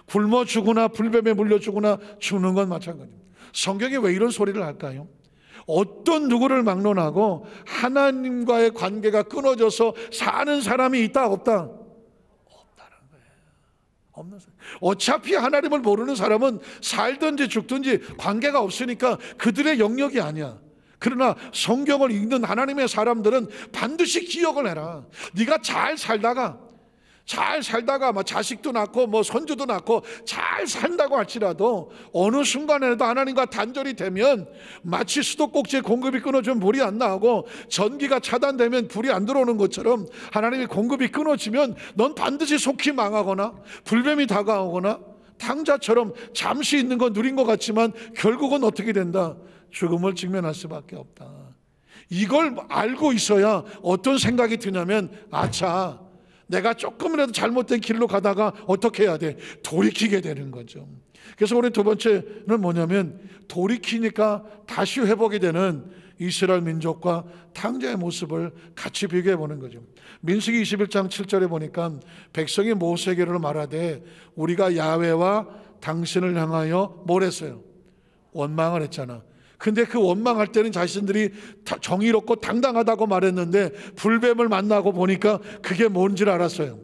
굶어 죽으나 불뱀에 물려 죽으나 죽는 건 마찬가지입니다. 성경이 왜 이런 소리를 할까요? 어떤 누구를 막론하고 하나님과의 관계가 끊어져서 사는 사람이 있다 없다? 없다는 거예요. 없는 사람. 어차피 하나님을 모르는 사람은 살든지 죽든지 관계가 없으니까 그들의 영역이 아니야. 그러나 성경을 읽는 하나님의 사람들은 반드시 기억을 해라. 네가 잘 살다가 막 자식도 낳고 뭐 손주도 낳고 잘 산다고 할지라도 어느 순간에도 하나님과 단절이 되면, 마치 수도꼭지에 공급이 끊어지면 물이 안 나오고 전기가 차단되면 불이 안 들어오는 것처럼 하나님의 공급이 끊어지면 넌 반드시 속히 망하거나 불뱀이 다가오거나 탕자처럼 잠시 있는 건 누린 것 같지만 결국은 어떻게 된다? 죽음을 직면할 수밖에 없다. 이걸 알고 있어야 어떤 생각이 드냐면, 아차, 내가 조금이라도 잘못된 길로 가다가 어떻게 해야 돼? 돌이키게 되는 거죠. 그래서 우리 두 번째는 뭐냐면, 돌이키니까 다시 회복이 되는 이스라엘 민족과 탕자의 모습을 같이 비교해 보는 거죠. 민수기 21장 7절에 보니까 백성이 모세에게로 말하되 우리가 야훼와 당신을 향하여 뭘 했어요? 원망을 했잖아. 근데 그 원망할 때는 자신들이 정의롭고 당당하다고 말했는데 불뱀을 만나고 보니까 그게 뭔지를 알았어요.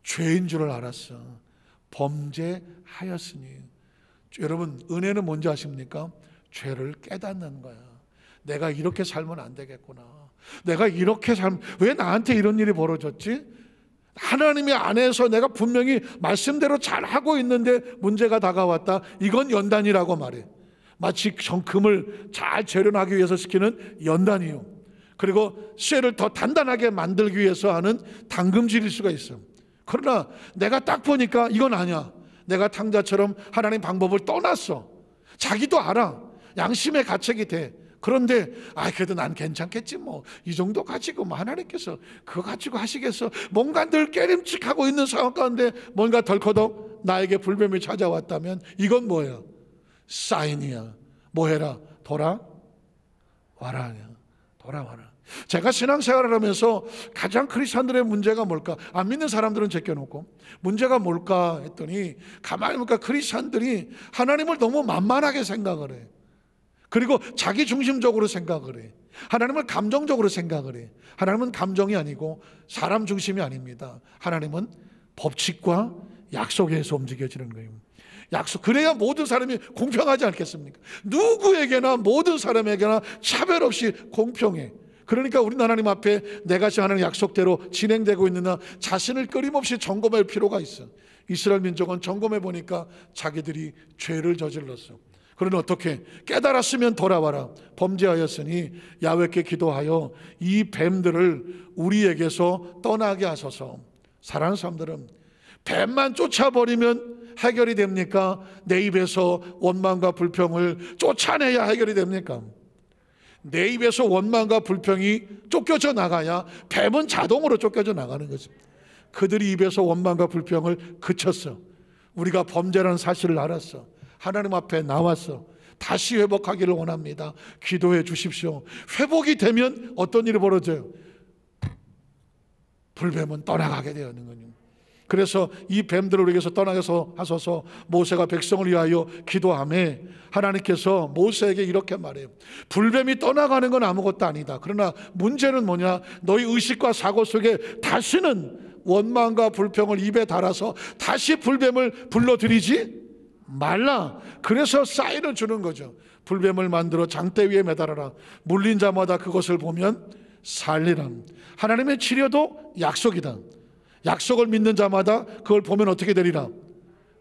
죄인 줄을 알았어. 범죄하였으니. 여러분, 은혜는 뭔지 아십니까? 죄를 깨닫는 거야. 내가 이렇게 살면 안 되겠구나. 내가 이렇게 살면 왜 나한테 이런 일이 벌어졌지? 하나님의 안에서 내가 분명히 말씀대로 잘하고 있는데 문제가 다가왔다. 이건 연단이라고 말해. 마치 금을 잘 재련하기 위해서 시키는 연단이요. 그리고 쇠를 더 단단하게 만들기 위해서 하는 당금질일 수가 있어요. 그러나 내가 딱 보니까 이건 아니야. 내가 탕자처럼 하나님 방법을 떠났어. 자기도 알아. 양심의 가책이 돼. 그런데 그래도 난 괜찮겠지 뭐. 이 정도 가지고 뭐 하나님께서 그거 가지고 하시겠어. 뭔가 늘 깨림칙하고 있는 상황 가운데 뭔가 덜커덕 나에게 불뱀이 찾아왔다면 이건 뭐예요? 사인이야. 뭐 해라? 돌아와라. 돌아와라. 제가 신앙생활을 하면서 가장 크리스찬들의 문제가 뭘까? 안 믿는 사람들은 제껴놓고 문제가 뭘까 했더니 가만히 보니까 크리스찬들이 하나님을 너무 만만하게 생각을 해. 그리고 자기 중심적으로 생각을 해. 하나님을 감정적으로 생각을 해. 하나님은 감정이 아니고 사람 중심이 아닙니다. 하나님은 법칙과 약속에 의해서 움직여지는 거예요. 약속. 그래야 모든 사람이 공평하지 않겠습니까? 누구에게나 모든 사람에게나 차별 없이 공평해. 그러니까 우리 하나님 앞에 내가 하는 약속대로 진행되고 있느냐 자신을 끊임없이 점검할 필요가 있어. 이스라엘 민족은 점검해 보니까 자기들이 죄를 저질렀어. 그러니 어떻게? 깨달았으면 돌아와라. 범죄하였으니 야훼께 기도하여 이 뱀들을 우리에게서 떠나게 하소서. 사랑하는 사람들은 뱀만 쫓아버리면 해결이 됩니까? 내 입에서 원망과 불평을 쫓아내야 해결이 됩니까? 내 입에서 원망과 불평이 쫓겨져 나가야 뱀은 자동으로 쫓겨져 나가는 거죠. 그들이 입에서 원망과 불평을 그쳤어. 우리가 범죄라는 사실을 알았어. 하나님 앞에 나왔어. 다시 회복하기를 원합니다. 기도해 주십시오. 회복이 되면 어떤 일이 벌어져요? 불뱀은 떠나가게 되는 거예요. 그래서 이 뱀들을 우리에게서 떠나게 하소서. 모세가 백성을 위하여 기도하며 하나님께서 모세에게 이렇게 말해요. 불뱀이 떠나가는 건 아무것도 아니다. 그러나 문제는 뭐냐? 너희 의식과 사고 속에 다시는 원망과 불평을 입에 달아서 다시 불뱀을 불러들이지 말라. 그래서 사인을 주는 거죠. 불뱀을 만들어 장대 위에 매달아라. 물린 자마다 그것을 보면 살리라. 하나님의 치료도 약속이다. 약속을 믿는 자마다 그걸 보면 어떻게 되리라?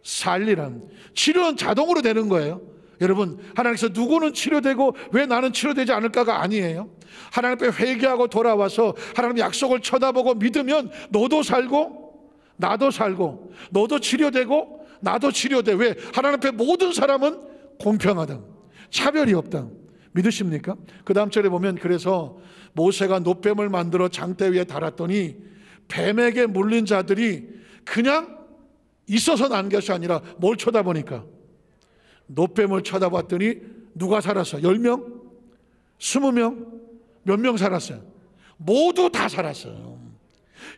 살리라. 치료는 자동으로 되는 거예요. 여러분, 하나님께서 누구는 치료되고 왜 나는 치료되지 않을까가 아니에요. 하나님 앞에 회개하고 돌아와서 하나님 약속을 쳐다보고 믿으면 너도 살고 나도 살고 너도 치료되고 나도 치료돼. 왜? 하나님 앞에 모든 사람은 공평하다. 차별이 없다. 믿으십니까? 그 다음 절에 보면 그래서 모세가 놋뱀을 만들어 장대 위에 달았더니 뱀에게 물린 자들이 그냥 있어서 난 것이 아니라 뭘 쳐다보니까 놋뱀을 쳐다봤더니 누가 살았어? 10명? 20명? 몇 명 살았어요? 모두 다 살았어요.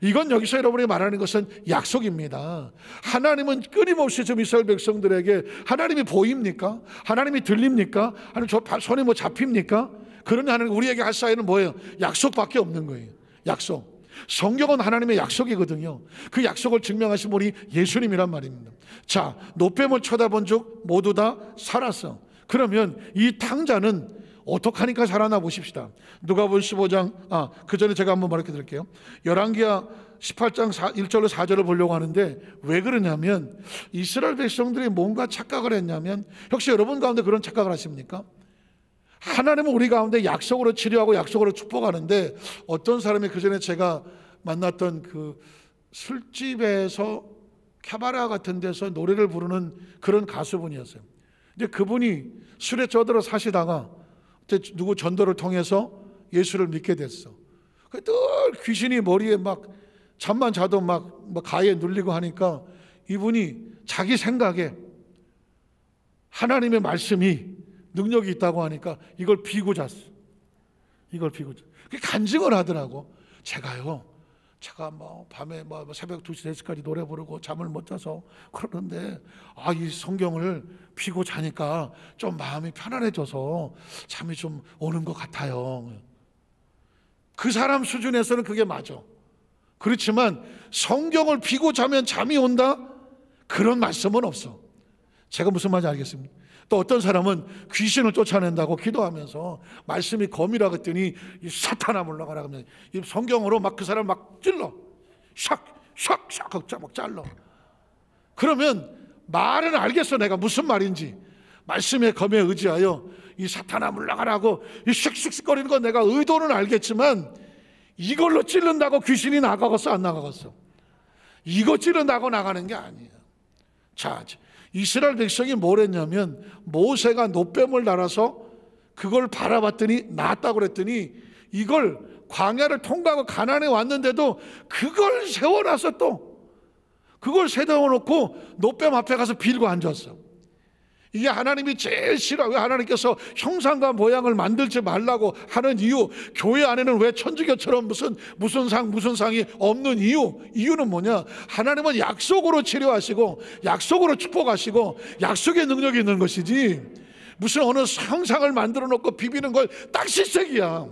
이건 여기서 여러분이 말하는 것은 약속입니다. 하나님은 끊임없이 지금 이스라엘 백성들에게 하나님이 보입니까? 하나님이 들립니까? 하나님 저 손이 뭐 잡힙니까? 그러니 하나님 우리에게 할 사이는 뭐예요? 약속밖에 없는 거예요. 약속. 성경은 하나님의 약속이거든요. 그 약속을 증명하신 분이 예수님이란 말입니다. 자, 놋뱀을 쳐다본 즉 모두 다 살았어. 그러면 이 탕자는 어떻게 하니까 살아나 보십시다. 누가복음 15장 그 전에 제가 한번 말해 드릴게요. 열왕기하 18장 1절로 4절을 보려고 하는데 왜 그러냐면 이스라엘 백성들이 뭔가 착각을 했냐면 혹시 여러분 가운데 그런 착각을 하십니까? 하나님은 우리 가운데 약속으로 치료하고 약속으로 축복하는데 어떤 사람이 그 전에 제가 만났던 그 술집에서 캐바레 같은 데서 노래를 부르는 그런 가수분이었어요. 근데 그분이 술에 쪄들어 사시다가 누구 전도를 통해서 예수를 믿게 됐어. 늘 귀신이 머리에 막 잠만 자도 막 가에 눌리고 하니까 이분이 자기 생각에 하나님의 말씀이 능력이 있다고 하니까 이걸 비고 잤어. 이걸 비고 잤어. 그게 간증을 하더라고. 제가 밤에 새벽 2시, 3시까지 노래 부르고 잠을 못 자서 그러는데 이 성경을 비고 자니까 좀 마음이 편안해져서 잠이 좀 오는 것 같아요. 그 사람 수준에서는 그게 맞아. 그렇지만 성경을 비고 자면 잠이 온다? 그런 말씀은 없어. 제가 무슨 말인지 알겠습니다. 또 어떤 사람은 귀신을 쫓아낸다고 기도하면서 말씀이 검이라 그랬더니 이 사탄아 물러가라 하면 이 성경으로 막 그 사람 막 찔러 샥 막 잘라. 그러면 말은 알겠어. 내가 무슨 말인지. 말씀의 검에 의지하여 이 사탄아 물러가라고 이 슉슉거리는 건 내가 의도는 알겠지만 이걸로 찌른다고 귀신이 나가겠어 안 나가겠어? 이거 찌른다고 나가는 게 아니에요. 자, 이스라엘 백성이 뭘 했냐면 모세가 놋뱀을 달아서 그걸 바라봤더니 나았다고 그랬더니 이걸 광야를 통과하고 가나안에 왔는데도 그걸 세워놔서 또 그걸 세워놓고 놋뱀 앞에 가서 빌고 앉았어. 이게 하나님이 제일 싫어. 왜 하나님께서 형상과 모양을 만들지 말라고 하는 이유, 교회 안에는 왜 천주교처럼 무슨 상이 없는 이유는 뭐냐? 하나님은 약속으로 치료하시고 약속으로 축복하시고 약속의 능력이 있는 것이지 무슨 어느 형상을 만들어 놓고 비비는 걸 딱 실색이야.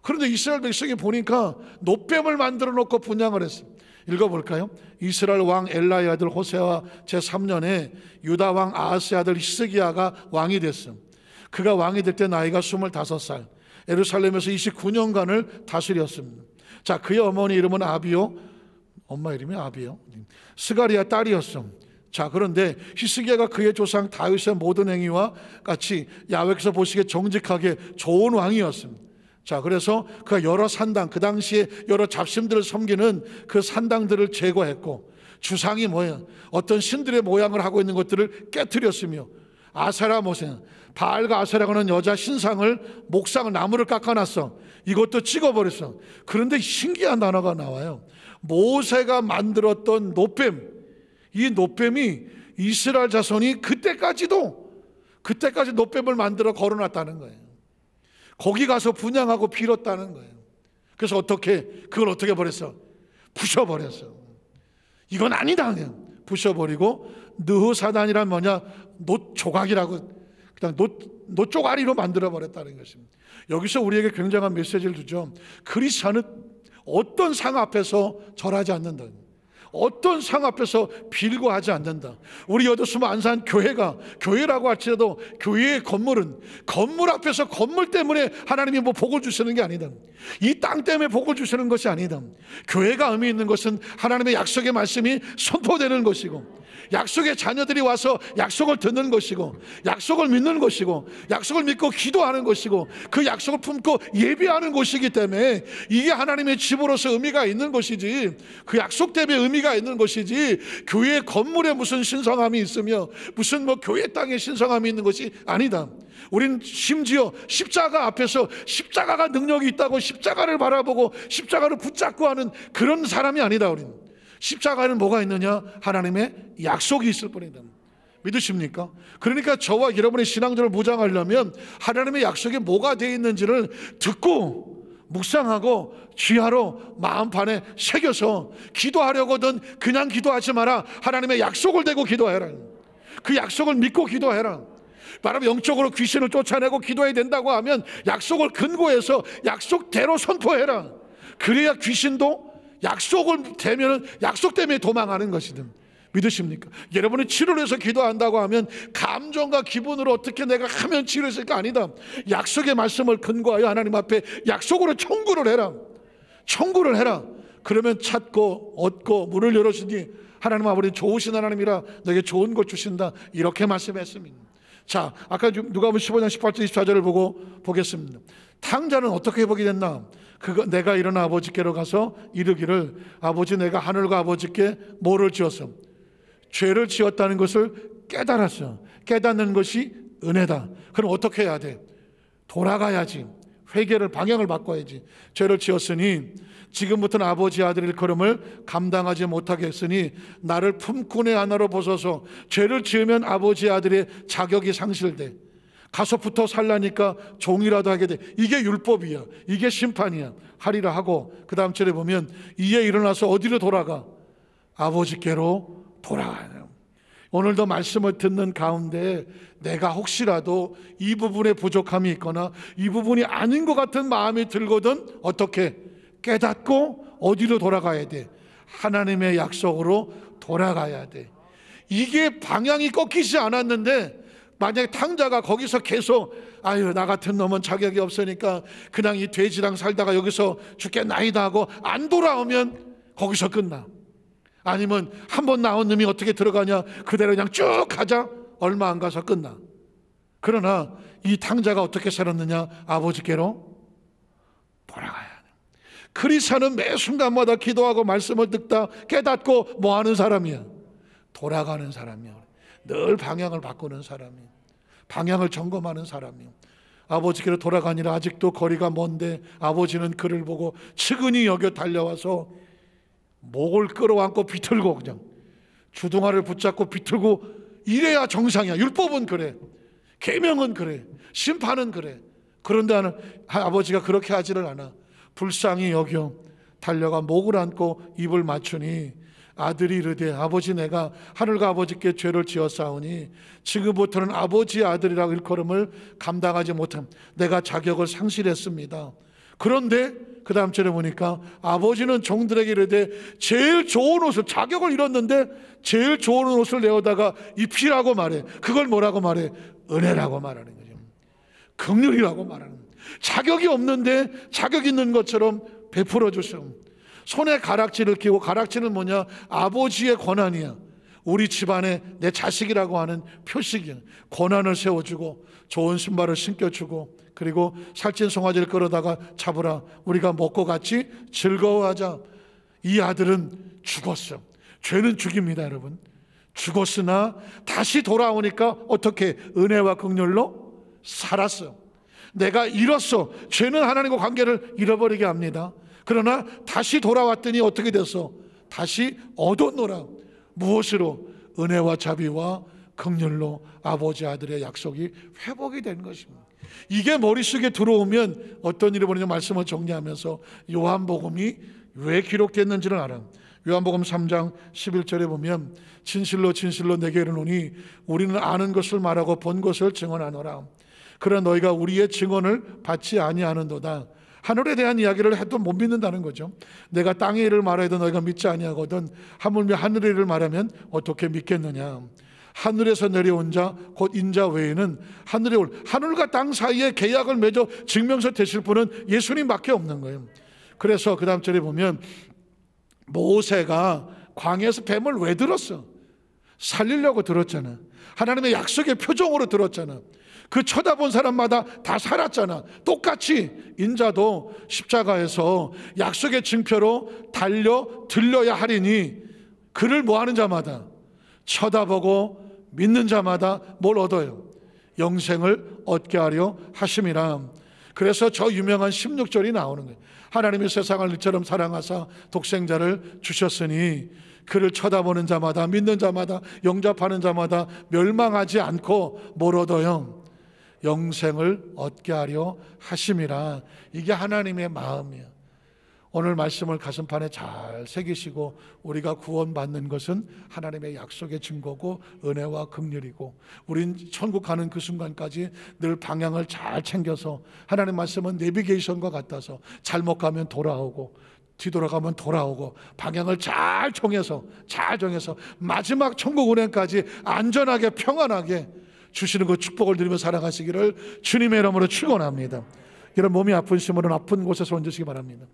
그런데 이스라엘 백성이 보니까 놋뱀을 만들어 놓고 분향을 했어. 읽어볼까요? 이스라엘 왕 엘라의 아들 호세아 제3년에 유다 왕 아하스의 아들 히스기야가 왕이 됐음. 그가 왕이 될 때 나이가 25살, 예루살렘에서 29년간을 다스렸습니다. 자, 그의 어머니 이름은 아비요, 엄마 이름이 아비요, 스가리아 딸이었음. 자, 그런데 히스기야가 그의 조상 다윗의 모든 행위와 같이 야훼께서 보시기에 정직하게 좋은 왕이었습니다. 자, 그래서 그가 여러 산당, 그 당시에 여러 잡신들을 섬기는 그 산당들을 제거했고 주상이 뭐예요? 어떤 신들의 모양을 하고 있는 것들을 깨뜨렸으며 아세라 모생, 바알과 아세라고는 여자 신상을 목상을 나무를 깎아놨어. 이것도 찍어버렸어. 그런데 신기한 단어가 나와요. 모세가 만들었던 놋뱀, 이 놋뱀이 이스라엘 자손이 그때까지 놋뱀을 만들어 걸어놨다는 거예요. 거기 가서 분향하고 빌었다는 거예요. 그래서 그걸 어떻게 버렸어? 부셔버렸어. 이건 아니다. 그냥 부셔버리고 느흐사단이란 뭐냐? 놋조각이라고 그냥 놋조가리로 만들어버렸다는 것입니다. 여기서 우리에게 굉장한 메시지를 주죠. 크리스찬은 어떤 상 앞에서 절하지 않는다. 어떤 상 앞에서 빌고 하지 않는다. 우리 여도수모 안산 교회라고 할지라도 교회의 건물은 건물 앞에서 건물 때문에 하나님이 복을 주시는 게 아니다. 이 땅 때문에 복을 주시는 것이 아니다. 교회가 의미 있는 것은 하나님의 약속의 말씀이 선포되는 것이고 약속의 자녀들이 와서 약속을 듣는 것이고 약속을 믿는 것이고 약속을 믿고 기도하는 것이고 그 약속을 품고 예배하는 곳이기 때문에 이게 하나님의 집으로서 의미가 있는 것이지 그 약속 때문에 의미가 있는 것이지 교회 건물에 무슨 신성함이 있으며 무슨 교회 땅에 신성함이 있는 것이 아니다. 우린 심지어 십자가 앞에서 십자가가 능력이 있다고 십자가를 바라보고 십자가를 붙잡고 하는 그런 사람이 아니다. 우리는 십자가에는 뭐가 있느냐? 하나님의 약속이 있을 뿐이다. 믿으십니까? 그러니까 저와 여러분의 신앙적으로 무장하려면 하나님의 약속이 뭐가 되어 있는지를 듣고 묵상하고 쥐하로 마음판에 새겨서 기도하려거든 그냥 기도하지 마라. 하나님의 약속을 대고 기도해라. 그 약속을 믿고 기도해라. 말하면 영적으로 귀신을 쫓아내고 기도해야 된다고 하면 약속을 근거해서 약속대로 선포해라. 그래야 귀신도 약속을 대면은 약속 때문에 도망하는 것이든 믿으십니까? 여러분이 치료를 해서 기도한다고 하면 감정과 기분으로 어떻게 내가 하면 치료했을까? 아니다. 약속의 말씀을 근거하여 하나님 앞에 약속으로 청구를 해라. 그러면 찾고 얻고 문을 열어주니 하나님 아버지 좋으신 하나님이라 너에게 좋은 것 주신다. 이렇게 말씀했습니다. 자, 아까 누가복음 15장 18절 24절을 보겠습니다. 탕자는 어떻게 회복이 됐나? 내가 일어나 아버지께로 가서 이르기를 아버지 내가 하늘과 아버지께 뭐를 지었어? 죄를 지었다는 것을 깨달았어. 깨닫는 것이 은혜다. 그럼 어떻게 해야 돼? 돌아가야지. 회개를 방향을 바꿔야지. 죄를 지었으니 지금부터는 아버지 아들 일컬음을 감당하지 못하게 했으니 나를 품꾼의 하나로 보소서. 죄를 지으면 아버지 아들의 자격이 상실돼. 가서 붙어 살라니까 종이라도 하게 돼. 이게 율법이야. 이게 심판이야. 하리라 하고 그 다음 절에 보면 이에 일어나서 어디로 돌아가? 아버지께로 돌아가요. 오늘도 말씀을 듣는 가운데 내가 혹시라도 이 부분에 부족함이 있거나 이 부분이 아닌 것 같은 마음이 들거든 어떻게 깨닫고 어디로 돌아가야 돼? 하나님의 약속으로 돌아가야 돼. 이게 방향이 꺾이지 않았는데 만약에 탕자가 거기서 계속 아유 나 같은 놈은 자격이 없으니까 그냥 이 돼지랑 살다가 여기서 죽겠나이다 하고 안 돌아오면 거기서 끝나. 아니면 한 번 나온 놈이 어떻게 들어가냐 그대로 그냥 쭉 가자. 얼마 안 가서 끝나. 그러나 이 탕자가 어떻게 살았느냐? 아버지께로 돌아가야 돼. 크리스찬은 매 순간마다 기도하고 말씀을 듣다 깨닫고 뭐 하는 사람이야? 돌아가는 사람이야. 늘 방향을 바꾸는 사람이야. 방향을 점검하는 사람이야. 아버지께로 돌아가니라. 아직도 거리가 먼데 아버지는 그를 보고 측은히 여겨 달려와서 목을 끌어안고 비틀고 그냥 주둥아를 붙잡고 비틀고 이래야 정상이야. 율법은 그래. 계명은 그래. 심판은 그래. 그런데 아버지가 그렇게 하지를 않아. 불쌍히 여겨 달려가 목을 안고 입을 맞추니 아들이 이르되 아버지 내가 하늘과 아버지께 죄를 지었사오니 지금부터는 아버지의 아들이라고 일컬음을 감당하지 못함. 내가 자격을 상실했습니다. 그런데 그 다음 절에 보니까 아버지는 종들에게 이르되 제일 좋은 옷을, 자격을 잃었는데 제일 좋은 옷을 내어다가 입히라고 말해. 그걸 뭐라고 말해? 은혜라고 말하는 거죠. 긍휼이라고 말하는 거예요. 자격이 없는데 자격 있는 것처럼 베풀어 주셔. 손에 가락지를 끼고, 가락지는 뭐냐? 아버지의 권한이야. 우리 집안에 내 자식이라고 하는 표식이야. 권한을 세워주고 좋은 신발을 신겨주고, 그리고 살찐 송아지를 끌어다가 잡으라. 우리가 먹고 같이 즐거워하자. 이 아들은 죽었어. 죄는 죽입니다, 여러분. 죽었으나 다시 돌아오니까 어떻게? 은혜와 긍휼로 살았어. 내가 잃었어. 죄는 하나님과 관계를 잃어버리게 합니다. 그러나 다시 돌아왔더니 어떻게 됐어? 다시 얻었노라. 무엇으로? 은혜와 자비와 긍휼로 아버지 아들의 약속이 회복이 된 것입니다. 이게 머릿속에 들어오면 어떤 일이 벌어지냐 말씀을 정리하면서 요한복음이 왜 기록됐는지를 알아. 요한복음 3장 11절에 보면 진실로 진실로 내게 이르노니 우리는 아는 것을 말하고 본 것을 증언하노라. 그러나 너희가 우리의 증언을 받지 아니하는도다. 하늘에 대한 이야기를 해도 못 믿는다는 거죠. 내가 땅의 일을 말해도 너희가 믿지 아니하거든 하물며 하늘의 일을 말하면 어떻게 믿겠느냐. 하늘에서 내려온 자 곧 인자 외에는 하늘에 올, 하늘과 땅 사이에 계약을 맺어 증명서 되실 분은 예수님밖에 없는 거예요. 그래서 그 다음 절에 보면 모세가 광야에서 뱀을 왜 들었어? 살리려고 들었잖아. 하나님의 약속의 표정으로 들었잖아. 그 쳐다본 사람마다 다 살았잖아. 똑같이 인자도 십자가에서 약속의 증표로 들려야 하리니 그를 뭐하는 자마다, 쳐다보고 믿는 자마다 뭘 얻어요? 영생을 얻게 하려 하심이라. 그래서 저 유명한 16절이 나오는 거예요. 하나님이 세상을 이처럼 사랑하사 독생자를 주셨으니 그를 쳐다보는 자마다, 믿는 자마다, 영접하는 자마다 멸망하지 않고 뭘 얻어요? 영생을 얻게 하려 하심이라. 이게 하나님의 마음이에요. 오늘 말씀을 가슴판에 잘 새기시고, 우리가 구원받는 것은 하나님의 약속의 증거고 은혜와 긍휼이고, 우린 천국 가는 그 순간까지 늘 방향을 잘 챙겨서, 하나님 말씀은 내비게이션과 같아서 잘못 가면 돌아오고 뒤돌아가면 돌아오고, 방향을 잘 정해서 마지막 천국 운행까지 안전하게 평안하게 주시는 그 축복을 드리며 살아가시기를 주님의 이름으로 축원합니다. 이런 몸이 아프신 분은 아픈 곳에서 얹으시기 바랍니다.